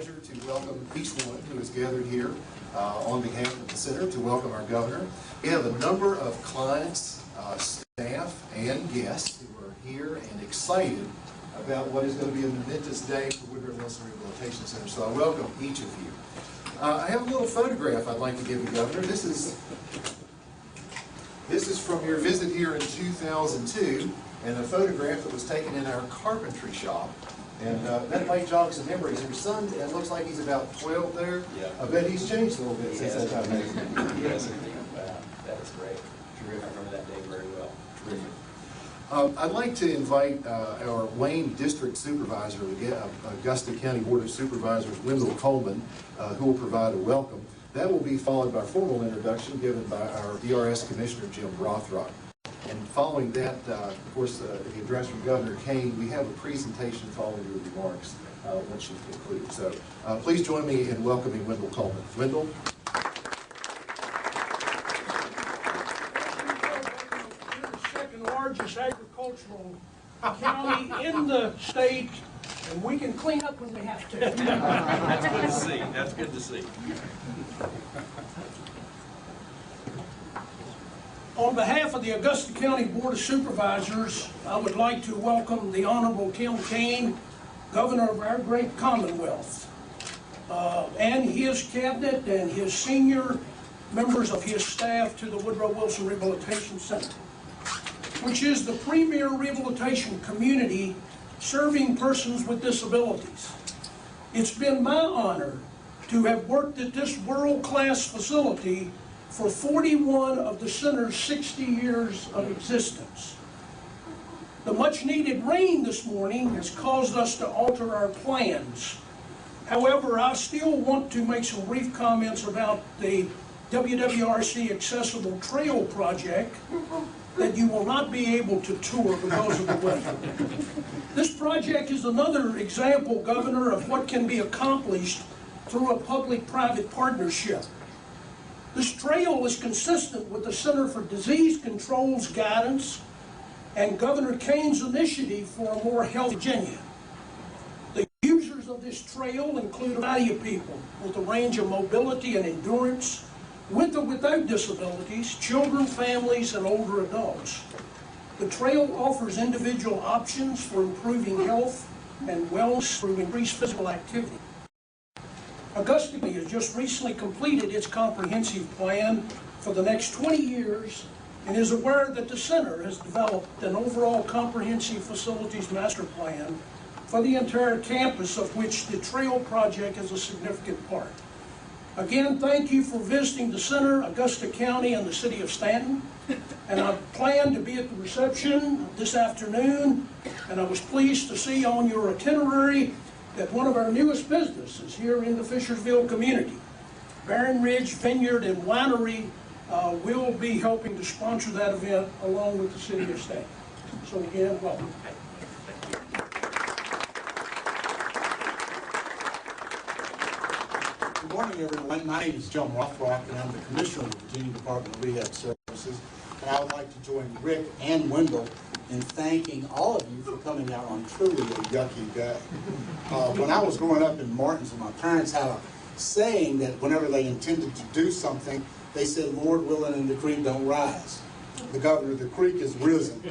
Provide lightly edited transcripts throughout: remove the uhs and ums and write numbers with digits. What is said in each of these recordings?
pleasure to welcome each one who is gathered here on behalf of the center to welcome our governor. We have a number of clients, staff, and guests who are here and excited about what is going to be a momentous day for Woodrow Wilson Rehabilitation Center. So I welcome each of you. I have a little photograph I'd like to give you, Governor. This is from your visit here in 2002, and a photograph that was taken in our carpentry shop. And that might jog some memories. Your son, it looks like he's about 12 there. Yeah. I bet he's changed a little bit since that time. Yes, that is great. Terrific. I remember that day very well. Terrific. I'd like to invite our Wayne District Supervisor, Augusta County Board of Supervisors, Wendell Coleman, who will provide a welcome. That will be followed by a formal introduction given by our DRS Commissioner, Jim Rothrock. And following that, of course, the address from Governor Kaine, we have a presentation following your remarks once you conclude. So please join me in welcoming Wendell Coleman. Wendell. We're the second largest agricultural county in the state, and we can clean up when we have to. That's good to see. That's good to see. On behalf of the Augusta County Board of Supervisors, I would like to welcome the Honorable Tim Kaine, Governor of our great Commonwealth, and his cabinet and his senior members of his staff to the Woodrow Wilson Rehabilitation Center, which is the premier rehabilitation community serving persons with disabilities. It's been my honor to have worked at this world-class facility for 41 of the center's 60 years of existence. The much-needed rain this morning has caused us to alter our plans. However, I still want to make some brief comments about the WWRC Accessible Trail Project that you will not be able to tour because of the weather. This project is another example, Governor, of what can be accomplished through a public-private partnership. This trail is consistent with the Center for Disease Control's guidance and Governor Kaine's initiative for a more healthy Virginia. The users of this trail include a variety of people with a range of mobility and endurance, with or without disabilities, children, families, and older adults. The trail offers individual options for improving health and wellness through increased physical activity. Augusta has just recently completed its comprehensive plan for the next 20 years and is aware that the center has developed an overall comprehensive facilities master plan for the entire campus, of which the trail project is a significant part. Again, thank you for visiting the center, Augusta County, and the city of Stanton. And I plan to be at the reception this afternoon, and I was pleased to see on your itinerary that one of our newest businesses here in the Fishersville community, Barron Ridge Vineyard and Winery, will be helping to sponsor that event along with the city of Stanton. So again, welcome. Good morning, everyone. My name is John Rothrock, and I'm the Commissioner of the Virginia Department of Rehab Services. And I would like to join Rick and Wendell in thanking all of you for coming out on truly a yucky day. When I was growing up in Martinsville, my parents had a saying that whenever they intended to do something, they said, "Lord willing and the creek don't rise." The governor, the creek is risen.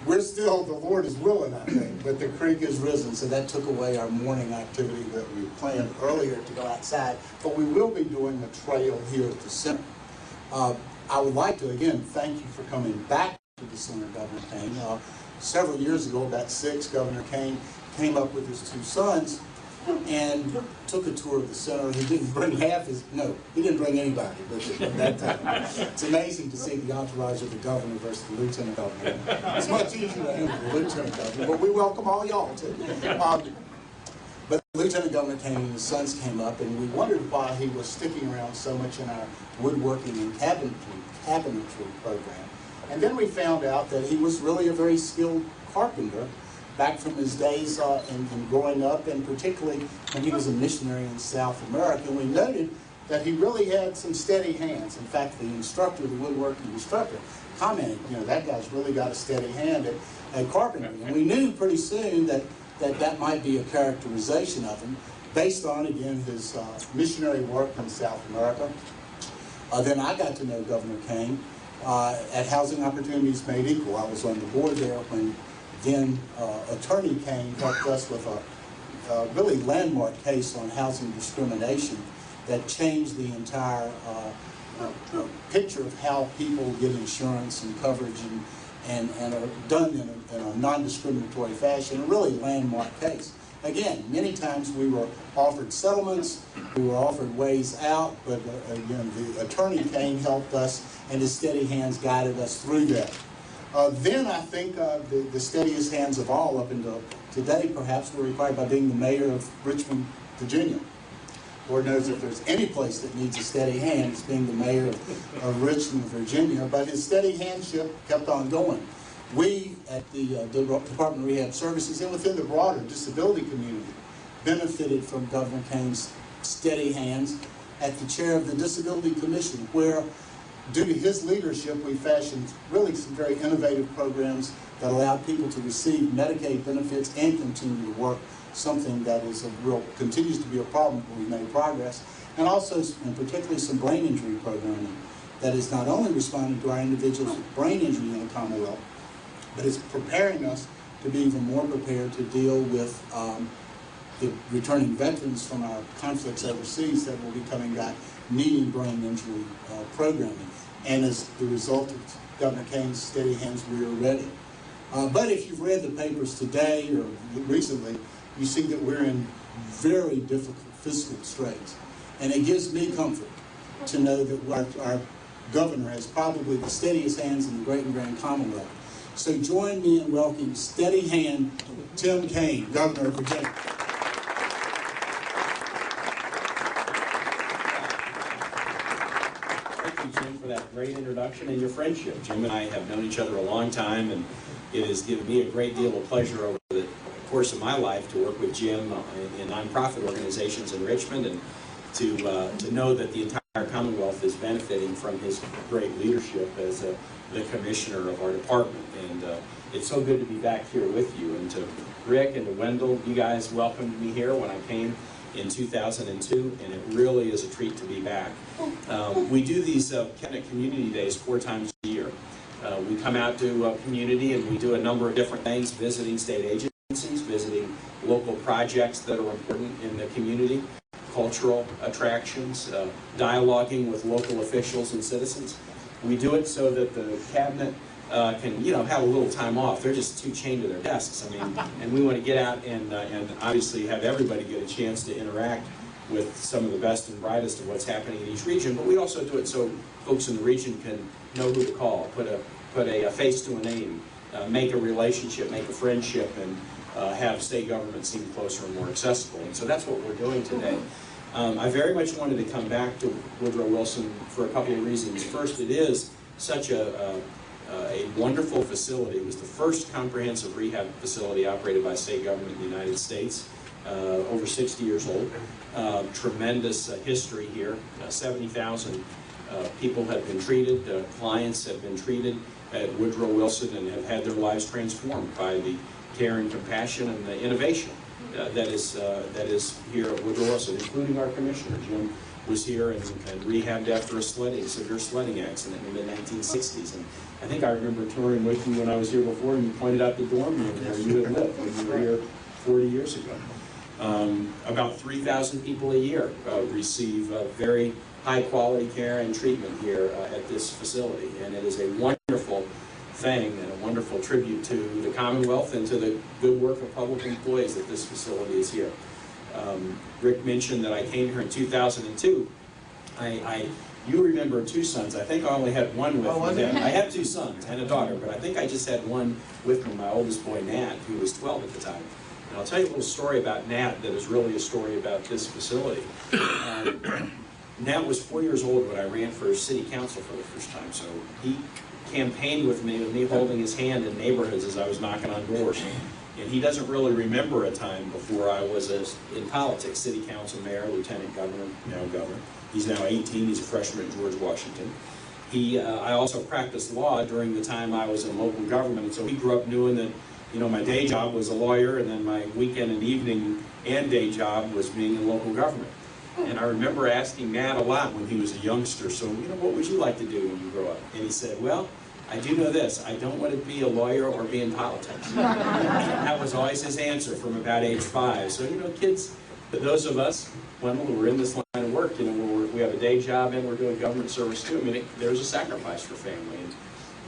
We're still, the Lord is willing, I think, but the creek is risen. So that took away our morning activity that we planned earlier to go outside. But we will be doing a trail here at the center. I would like to, again, thank you for coming back to the center, Governor Kaine. Several years ago, about 6, Governor Kaine came up with his 2 sons and took a tour of the center. He didn't bring he didn't bring anybody at that time. It's amazing to see the entourage of the governor versus the lieutenant governor. It's much easier to handle the lieutenant governor, but we welcome all y'all too. But Lieutenant Governor Kaine and his sons came up, and we wondered why he was sticking around so much in our woodworking and cabinetry program. And then we found out that he was really a very skilled carpenter back from his days in growing up, and particularly when he was a missionary in South America. And we noted that he really had some steady hands. In fact, the instructor, the woodworking instructor, commented, that guy's really got a steady hand at carpentry. And we knew pretty soon that might be a characterization of him. based on, again, his missionary work in South America. Then I got to know Governor Kaine at Housing Opportunities Made Equal. I was on the board there when then Attorney Kaine helped us with a really landmark case on housing discrimination that changed the entire picture of how people get insurance and coverage and are done in a non-discriminatory fashion, a really landmark case. Again, many times we were offered settlements, we were offered ways out, but again, the Attorney Kaine helped us, and his steady hands guided us through that. Then I think the steadiest hands of all up until today perhaps were required by being the mayor of Richmond, Virginia. Lord knows if there's any place that needs a steady hand, it's being the mayor of Richmond, Virginia, but his steady handship kept on going. We at the Department of Rehab Services and within the broader disability community benefited from Governor Kaine's steady hands at the chair of the Disability Commission, where due to his leadership we fashioned really some very innovative programs that allowed people to receive Medicaid benefits and continue to work, something that is continues to be a problem, but we've made progress, and also, and particularly, some brain injury programming that is not only responding to our individuals with brain injury in the Commonwealth, but it's preparing us to be even more prepared to deal with the returning veterans from our conflicts overseas that will be coming back needing brain injury programming. And as the result of Governor Kaine's steady hands, we are ready. But if you've read the papers today or recently, you see that we're in very difficult fiscal straits. And it gives me comfort to know that our governor has probably the steadiest hands in the great and grand Commonwealth. So join me in welcoming steady hand Tim Kaine, Governor of Virginia. Thank you, Jim, for that great introduction and your friendship. Jim and I have known each other a long time, and it has given me a great deal of pleasure over the course of my life to work with Jim in nonprofit organizations in Richmond, and to know that the entire Commonwealth is benefiting from his great leadership as the commissioner of our department. And it's so good to be back here with you. And to Rick and to Wendell, you guys welcomed me here when I came in 2002, and it really is a treat to be back. We do these Cabinet Community Days 4 times a year. We come out to a community and we do a number of different things, visiting state agencies, visiting local projects that are important in the community, cultural attractions, dialoguing with local officials and citizens. We do it so that the cabinet can, have a little time off. They're just too chained to their desks. I mean, and we want to get out and obviously have everybody get a chance to interact with some of the best and brightest of what's happening in each region. But we also do it so folks in the region can know who to call, put a face to a name, make a relationship, make a friendship, and have state government seem closer and more accessible. And so that's what we're doing today. I very much wanted to come back to Woodrow Wilson for a couple of reasons. First, it is such a wonderful facility. It was the first comprehensive rehab facility operated by state government in the United States, over 60 years old. Tremendous history here. 70,000 people have been treated, clients have been treated at Woodrow Wilson and have had their lives transformed by the care and compassion and the innovation that is here at Woodrow Wilson, including our commissioner. Jim was here and rehabbed after a severe sledding accident in the mid-1960s. And I think I remember touring with you when I was here before, and you pointed out the dorm room where you had lived when you were here 40 years ago. About 3,000 people a year receive very high-quality care and treatment here at this facility, and it is a wonderful thing and a wonderful tribute to the Commonwealth and to the good work of public employees that this facility is here. Rick mentioned that I came here in 2002. You remember 2 sons. I think I only had one with me then. I had 2 sons and a daughter, but I think I just had one with me, my oldest boy, Nat, who was 12 at the time. And I'll tell you a little story about Nat that is really a story about this facility. Nat was 4 years old when I ran for city council for the first time, so he campaigned with me holding his hand in neighborhoods as I was knocking on doors. And he doesn't really remember a time before I was in politics, city council, mayor, lieutenant governor, now governor. He's now 18, he's a freshman at George Washington. I also practiced law during the time I was in local government, and so he grew up knowing that you know, my day job was a lawyer, and then my weekend and evening and day job was being in local government. And I remember asking Nat a lot when he was a youngster, so, you know, what would you like to do when you grow up? And he said, well, I do know this, I don't want to be a lawyer or be in politics. That was always his answer from about age 5. So, you know, kids, those of us, when we're in this line of work, you know, we have a day job and we're doing government service too. I mean, there's a sacrifice for family. And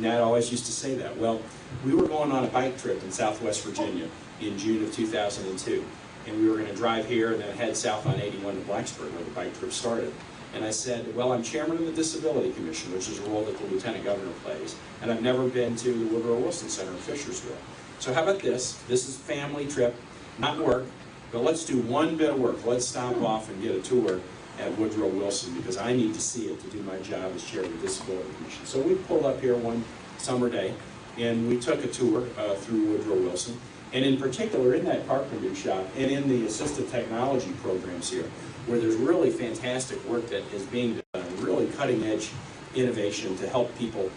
Nat always used to say that. Well, we were going on a bike trip in Southwest Virginia in June of 2002. And we were going to drive here and then head south on 81 to Blacksburg, where the bike trip started. And I said, well, I'm chairman of the Disability Commission, which is a role that the lieutenant governor plays. And I've never been to the Woodrow Wilson Center in Fishersville. So how about this? This is a family trip, not work, but let's do one bit of work. Let's stop off and get a tour at Woodrow Wilson, because I need to see it to do my job as chair of the Disability Commission. So we pulled up here one summer day, and we took a tour through Woodrow Wilson. And in particular, in that carpentry shop and in the assistive technology programs here, where there's really fantastic work that is being done, really cutting-edge innovation to help people,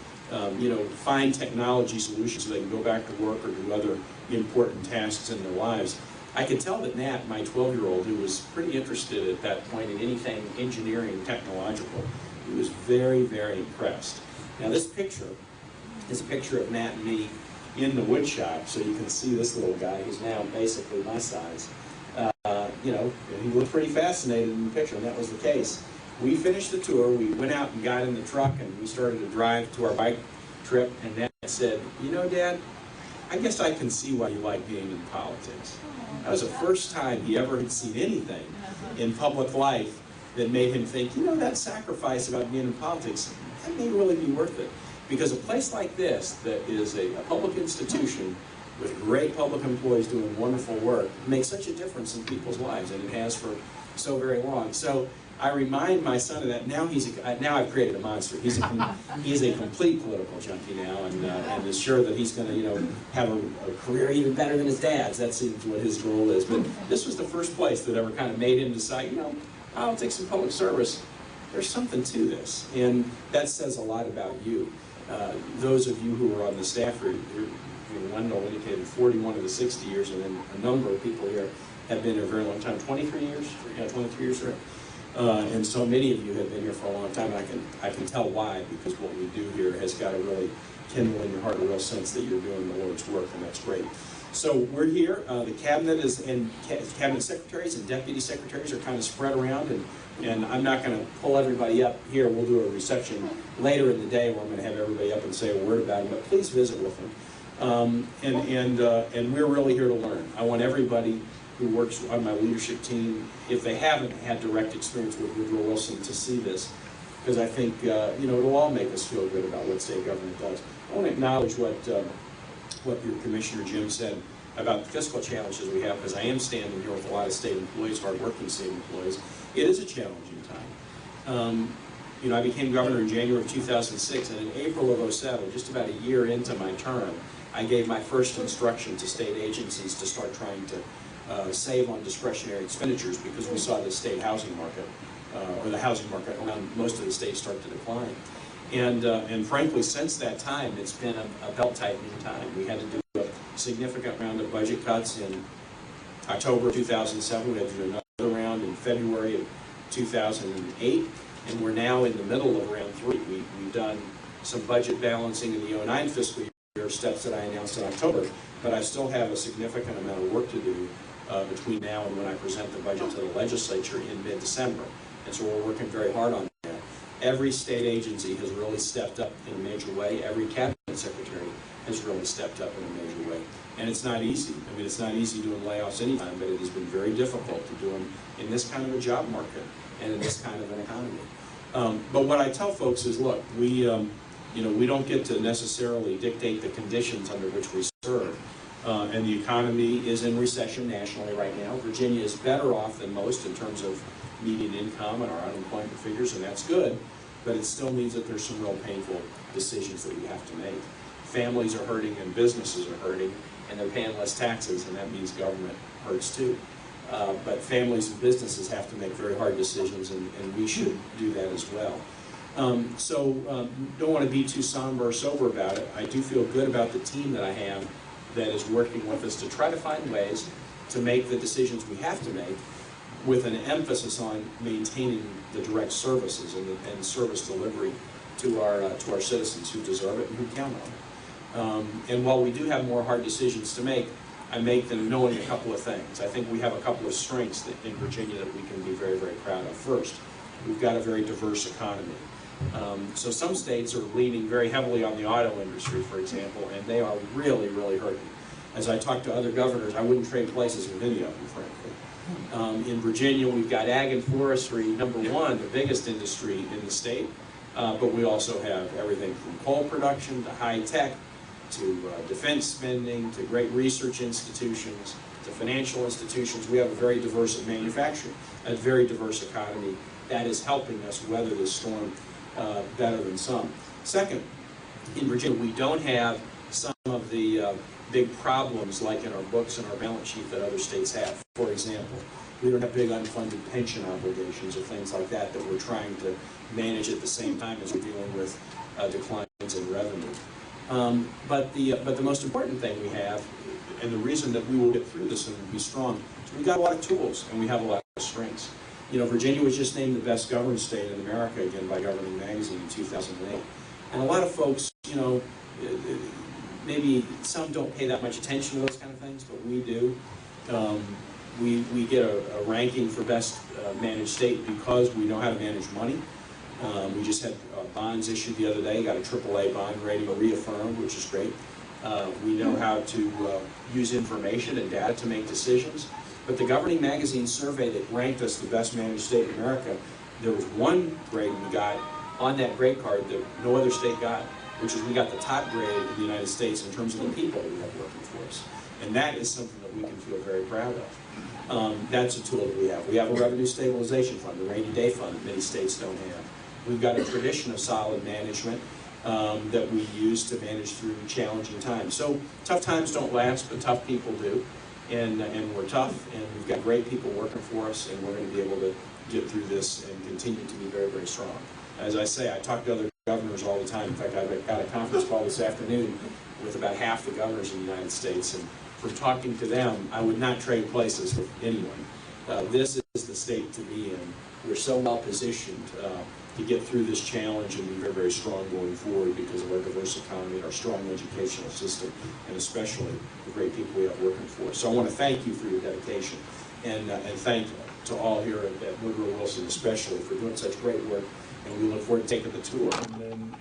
you know, find technology solutions so they can go back to work or do other important tasks in their lives. I could tell that Nat, my 12-year-old, who was pretty interested at that point in anything engineering, technological, he was very, very impressed. Now, this picture is a picture of Nat and me in the wood shop, so you can see this little guy who's now basically my size. You know, he looked pretty fascinated in the picture, and that was the case. We finished the tour, we went out and got in the truck, and we started to drive to our bike trip, and Nat said, you know, Dad, I guess I can see why you like being in politics. That was the first time he ever had seen anything in public life that made him think, you know, that sacrifice about being in politics, that may really be worth it. Because a place like this, that is a public institution with great public employees doing wonderful work, makes such a difference in people's lives, and it has for so very long. So I remind my son of that. Now now I've created a monster. He's a complete political junkie now, and is sure that he's going to, you know, have a career even better than his dad's. That seems what his goal is. But this was the first place that ever kind of made him decide, you know, politics and public service, there's something to this, and that says a lot about you. Those of you who are on the staff, Wendell indicated 41 of the 60 years, and then a number of people here have been here a very long time, 23 years? Yeah, 23 years, right? And so many of you have been here for a long time, and I can tell why, because what we do here has got to really kindle in your heart a real sense that you're doing the Lord's work, and that's great. So we're here. The cabinet and cabinet secretaries and deputy secretaries are kind of spread around, and I'm not going to pull everybody up here. We'll do a reception later in the day where I'm going to have everybody up and say a word about them, but please visit with them. And we're really here to learn. I want everybody who works on my leadership team, if they haven't had direct experience with Woodrow Wilson, to see this, because I think you know, it'll all make us feel good about what state government does. I want to acknowledge what your Commissioner Jim said about the fiscal challenges we have, because I am standing here with a lot of state employees, hard-working state employees. It is a challenging time. You know, I became governor in January of 2006, and in April of 2007, just about a year into my term, I gave my first instruction to state agencies to start trying to save on discretionary expenditures, because we saw the state housing market, or the housing market around most of the states start to decline. And frankly, since that time, it's been a belt-tightening time. We had to do a significant round of budget cuts in October of 2007. We had to do another round in February of 2008. And we're now in the middle of round 3. We've done some budget balancing in the 2009 fiscal year, steps that I announced in October, but I still have a significant amount of work to do between now and when I present the budget to the legislature in mid-December. And so we're working very hard on that. Every state agency has really stepped up in a major way. Every cabinet secretary has really stepped up in a major way. And it's not easy. I mean, it's not easy doing layoffs anytime, but it has been very difficult to do them in this kind of a job market and in this kind of an economy. But what I tell folks is, look, we don't get to necessarily dictate the conditions under which we serve. And the economy is in recession nationally right now. Virginia is better off than most in terms of median income and our unemployment figures, and that's good, but it still means that there's some real painful decisions that we have to make. Families are hurting and businesses are hurting, and they're paying less taxes, and that means government hurts too. But families and businesses have to make very hard decisions, and we should do that as well. Don't want to be too somber or sober about it. I do feel good about the team that I have that is working with us to try to find ways to make the decisions we have to make with an emphasis on maintaining the direct services and service delivery to our citizens who deserve it and who count on it. And while we do have more hard decisions to make, I make them knowing a couple of things. I think we have a couple of strengths in Virginia that we can be very, very proud of. First, we've got a very diverse economy. So some states are leaning very heavily on the auto industry, for example, and they are really, really hurting. As I talk to other governors, I wouldn't trade places with any of them, frankly. In Virginia, we've got ag and forestry, number one, the biggest industry in the state, but we also have everything from coal production to high tech, to defense spending, to great research institutions, to financial institutions. We have a very diverse manufacturing, a very diverse economy that is helping us weather this storm better than some. Second, in Virginia, we don't have some of the big problems like in our books and our balance sheet that other states have. For example, we don't have big unfunded pension obligations or things like that that we're trying to manage at the same time as we're dealing with declines in revenue. But the most important thing we have, and the reason that we will get through this and be strong, is we've got a lot of tools and we have a lot of strengths. You know, Virginia was just named the best governed state in America again by Governing Magazine in 2008. And a lot of folks, you know, maybe some don't pay that much attention to those kind of things, but we do. We get a ranking for best managed state because we know how to manage money. We just had bonds issued the other day, got a AAA bond rating reaffirmed, which is great. We know how to use information and data to make decisions. But the Governing Magazine survey that ranked us the best managed state in America, there was one grade we got on that grade card that no other state got, which is we got the top grade in the United States in terms of the people we have working for us. And that is something that we can feel very proud of. That's a tool that we have. We have a revenue stabilization fund, a rainy day fund that many states don't have. We've got a tradition of solid management that we use to manage through challenging times. So tough times don't last, but tough people do. And we're tough, and we've got great people working for us, and we're going to be able to get through this and continue to be very, very strong. As I say, I talk to other governors all the time. In fact, I've got a conference call this afternoon with about half the governors in the United States, and from talking to them, I would not trade places with anyone. This is the state to be in. We're so well positioned to get through this challenge and be very, very strong going forward because of our diverse economy and our strong educational system, and especially the great people we have working for us. So I want to thank you for your dedication, and thank to all here at Woodrow Wilson especially for doing such great work, and we look forward to taking the tour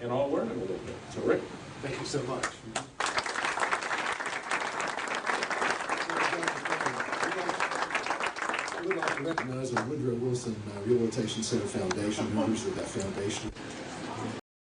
and all learning a little bit. So Rick. Thank you so much. We'd like to recognize the Woodrow Wilson Rehabilitation Center Foundation, members of that foundation.